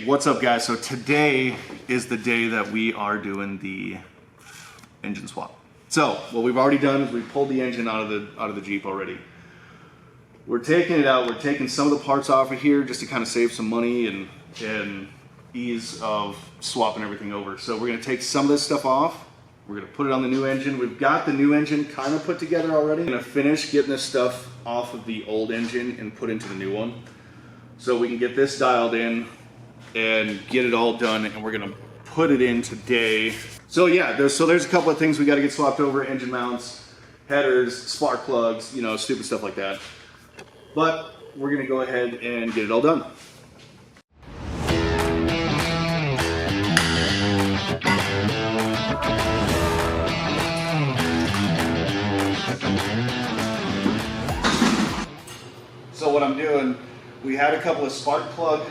Okay, what's up guys? So today is the day that we are doing the engine swap. So what we've already done is we pulled the engine out of the Jeep already. We're taking it out, we're taking some of the parts off of here just to kind of save some money and ease of swapping everything over. So we're gonna take some of this stuff off. We're gonna put it on the new engine. We've got the new engine kind of put together already. I'm gonna finish getting this stuff off of the old engine and put into the new one, so we can get this dialed in and get it all done, and we're gonna put it in today. So yeah, there's a couple of things we gotta get swapped over: engine mounts, headers, spark plugs, you know, stupid stuff like that. But we're gonna go ahead and get it all done. So what I'm doing, we had a couple of spark plug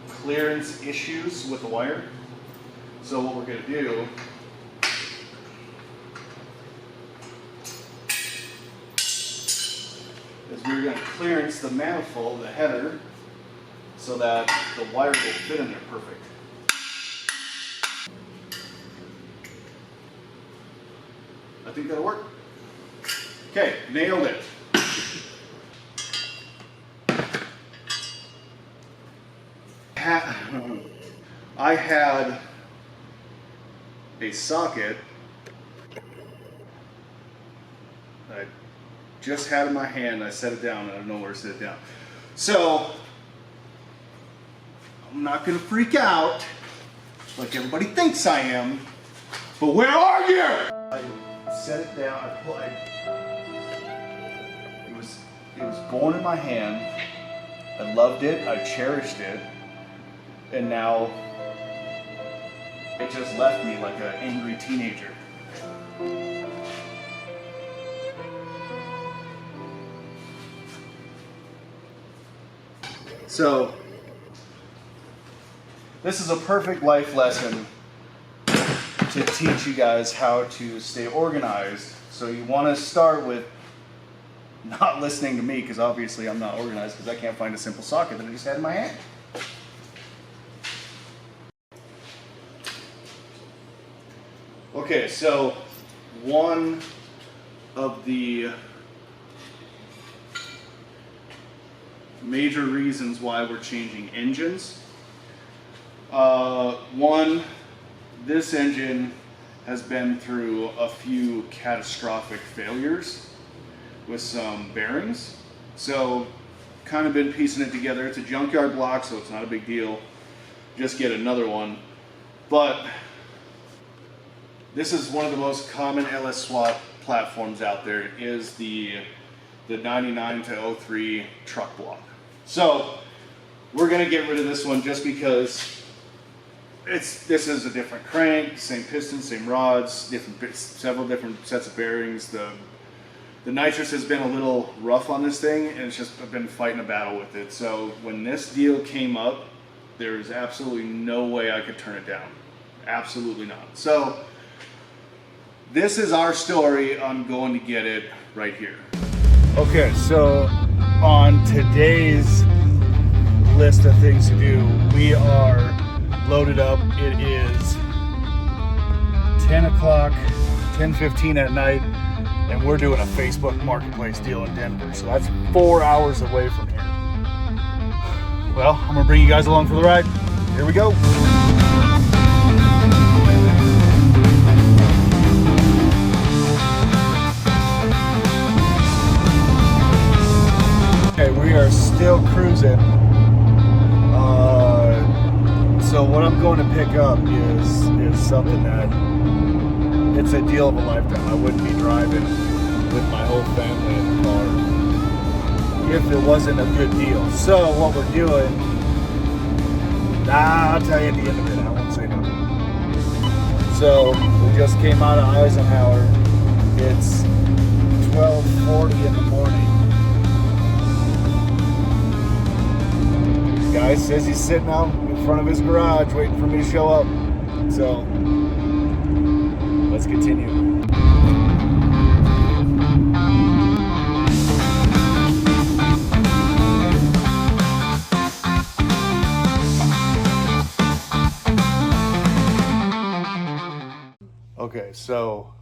clearance issues with the wire. So what we're going to do is we're going to clearance the manifold, the header, so that the wire will fit in there perfect. I think that'll work. Okay, nailed it. I had a socket that I just had in my hand. I set it down and I don't know where to set it down. So I'm not going to freak out like everybody thinks I am, but where are you? I set it down. It was born in my hand. I loved it. I cherished it. And now it just left me like an angry teenager. So this is a perfect life lesson to teach you guys how to stay organized. So you want to start with not listening to me, because obviously I'm not organized because I can't find a simple socket that I just had in my hand. Okay, so one of the major reasons why we're changing engines, one, this engine has been through a few catastrophic failures with some bearings. So kind of been piecing it together. It's a junkyard block, so it's not a big deal. Just get another one. But this is one of the most common LS swap platforms out there, is the 99 to 03 truck block. So we're gonna get rid of this one just because this is a different crank, same pistons, same rods, several different sets of bearings. The nitrous has been a little rough on this thing, and it's just been fighting a battle with it. So when this deal came up, there's absolutely no way I could turn it down. Absolutely not. So this is our story on going to get it right here. Okay, so on today's list of things to do, we are loaded up. It is 10 o'clock, 10:15 at night, and we're doing a Facebook Marketplace deal in Denver. So that's 4 hours away from here. Well, I'm gonna bring you guys along for the ride. Here we go. We are still cruising. So what I'm going to pick up is something that it's a deal of a lifetime. I wouldn't be driving with my whole family in the car if it wasn't a good deal. So what we're doing, I'll tell you at the end of it. I won't say nothing. So we just came out of Eisenhower. It's 12:40 in the morning. Guy says he's sitting out in front of his garage waiting for me to show up. So let's continue. Okay, so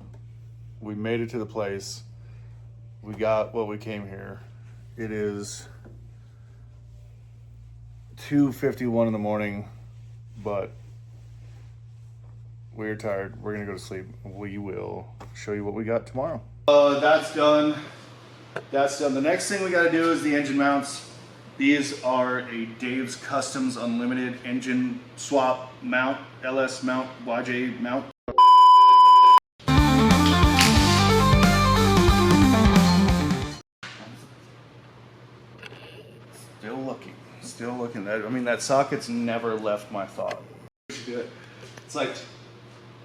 we made it to the place. We got what we came here. It is 2:51 in the morning, but we're tired. We're gonna go to sleep. We will show you what we got tomorrow. That's done. That's done. The next thing we got to do is the engine mounts. These are a Dave's Customs Unlimited engine swap mount, LS mount, YJ mount. Still looking. I mean, that socket's never left my thought. It's like,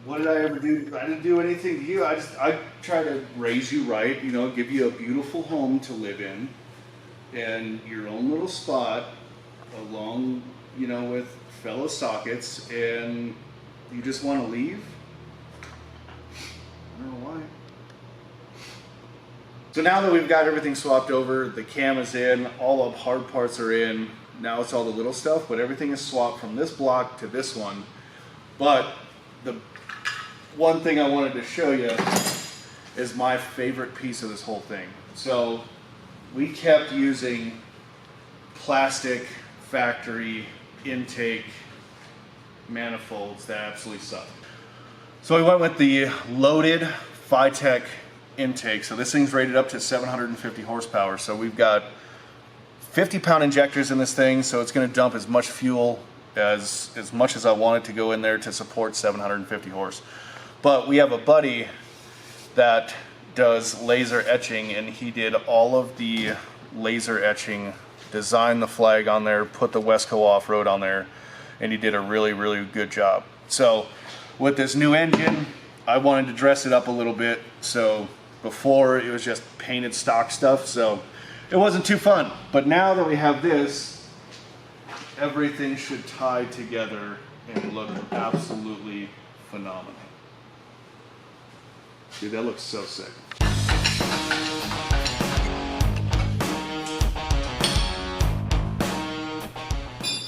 what did I ever do? I didn't do anything to you. I try to raise you right, you know, give you a beautiful home to live in and your own little spot along, you know, with fellow sockets, and you just want to leave? I don't know why. So now that we've got everything swapped over, the cam is in, all the hard parts are in, now it's all the little stuff, but everything is swapped from this block to this one. But the one thing I wanted to show you is my favorite piece of this whole thing. So we kept using plastic factory intake manifolds that absolutely suck. So we went with the loaded Phytech intake. So this thing's rated up to 750 horsepower. So we've got 50-pound injectors in this thing, so it's going to dump as much fuel as much as I want it to go in there to support 750 horse. But we have a buddy that does laser etching, and he did all of the laser etching, designed the flag on there, put the Wesco Offroad on there, and he did a really, really good job. So with this new engine, I wanted to dress it up a little bit. So before it was just painted stock stuff, so it wasn't too fun. But now that we have this, everything should tie together and look absolutely phenomenal. Dude, that looks so sick.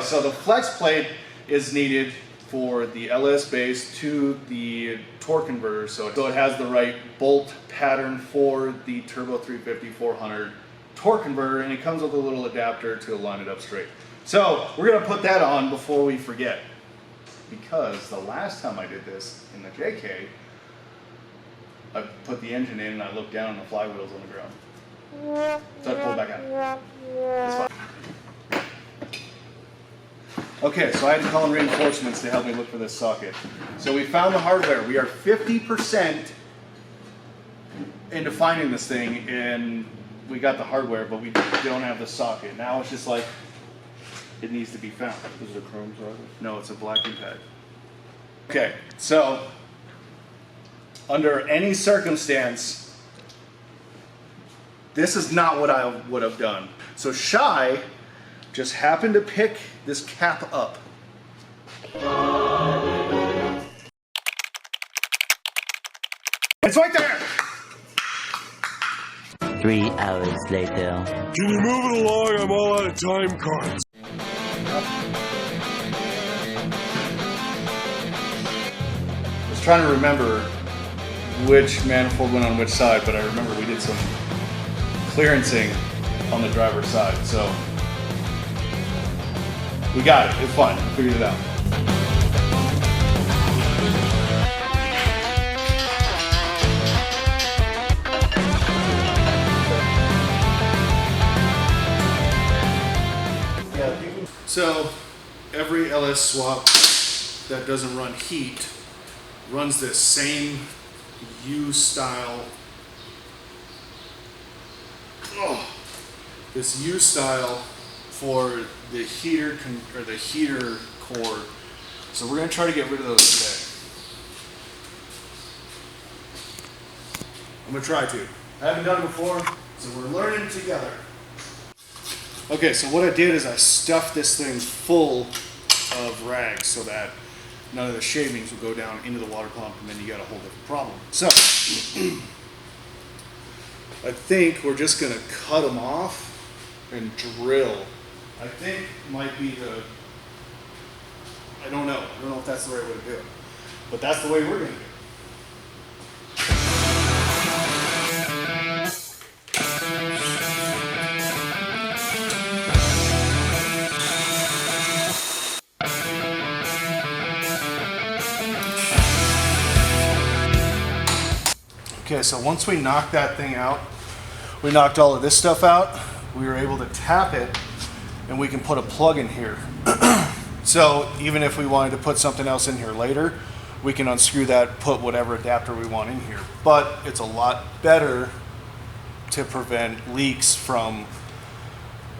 So the flex plate is needed for the LS base to the torque converter, so it has the right bolt pattern for the Turbo 350-400 torque converter, and it comes with a little adapter to line it up straight. So we're gonna put that on before we forget, because the last time I did this in the JK, I put the engine in and I looked down and the flywheel's on the ground. So I pulled back out. It's fine. Okay, so I had to call in reinforcements to help me look for this socket. So we found the hardware. We are 50% into finding this thing, and we got the hardware, but we don't have the socket. Now it's just like, it needs to be found. Is it a chrome socket? No, it's a black impact. Okay, so under any circumstance, this is not what I would have done. So Shy just happened to pick this cap up. It's right there! 3 hours later. Can you move it along? I'm all out of time cards. I was trying to remember which manifold went on which side, but I remember we did some clearancing on the driver's side, so we got it. It's fine. We figured it out. So every LS swap that doesn't run heat runs this same U-style. This U-style for the heater or the heater core. So we're going to try to get rid of those today. I'm going to try to. I haven't done it before, so we're learning together. Okay, so what I did is I stuffed this thing full of rags so that none of the shavings will go down into the water pump, and then you got a whole different problem. So I think we're just going to cut them off and drill. I think might be the, I don't know if that's the right way to do it, but that's the way we're going to do it. Okay, so once we knocked that thing out, we knocked all of this stuff out, we were able to tap it and we can put a plug in here. So even if we wanted to put something else in here later, we can unscrew that, put whatever adapter we want in here. But it's a lot better to prevent leaks from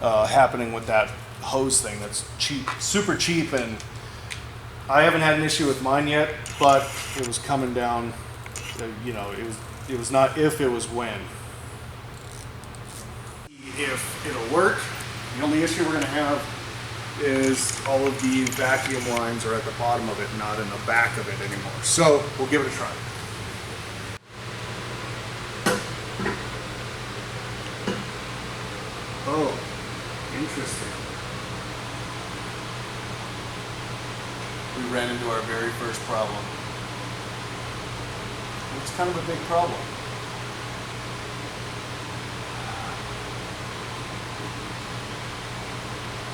happening with that hose thing that's cheap, super cheap, and I haven't had an issue with mine yet, but it was coming down, you know, it was not if, it was when. If it'll work, the only issue we're gonna have is all of the vacuum lines are at the bottom of it, not in the back of it anymore. So we'll give it a try. Oh, interesting. We ran into our very first problem. It's kind of a big problem.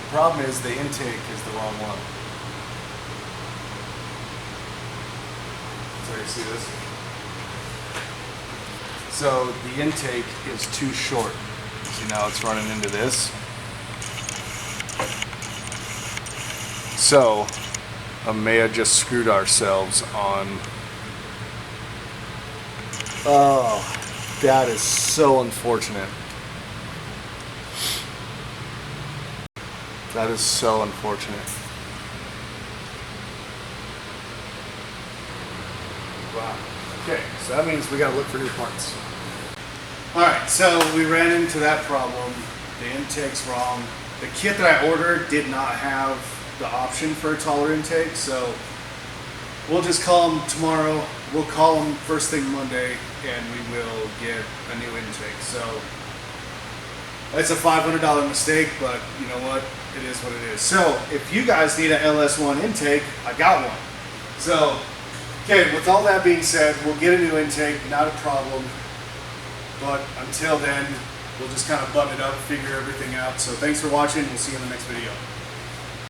The problem is the intake is the wrong one. So you see this? So the intake is too short. See, now it's running into this. So I may have just screwed ourselves on. Oh, that is so unfortunate. That is so unfortunate. Wow. Okay, so that means we gotta look for new parts. Alright, so we ran into that problem. The intake's wrong. The kit that I ordered did not have the option for a taller intake, so we'll just call them tomorrow. We'll call them first thing Monday, and we will get a new intake. So it's a $500 mistake, but you know what? It is what it is. So if you guys need an LS1 intake, I got one. So, okay, with all that being said, we'll get a new intake, not a problem. But until then, we'll just kind of button it up, figure everything out. So thanks for watching. We'll see you in the next video.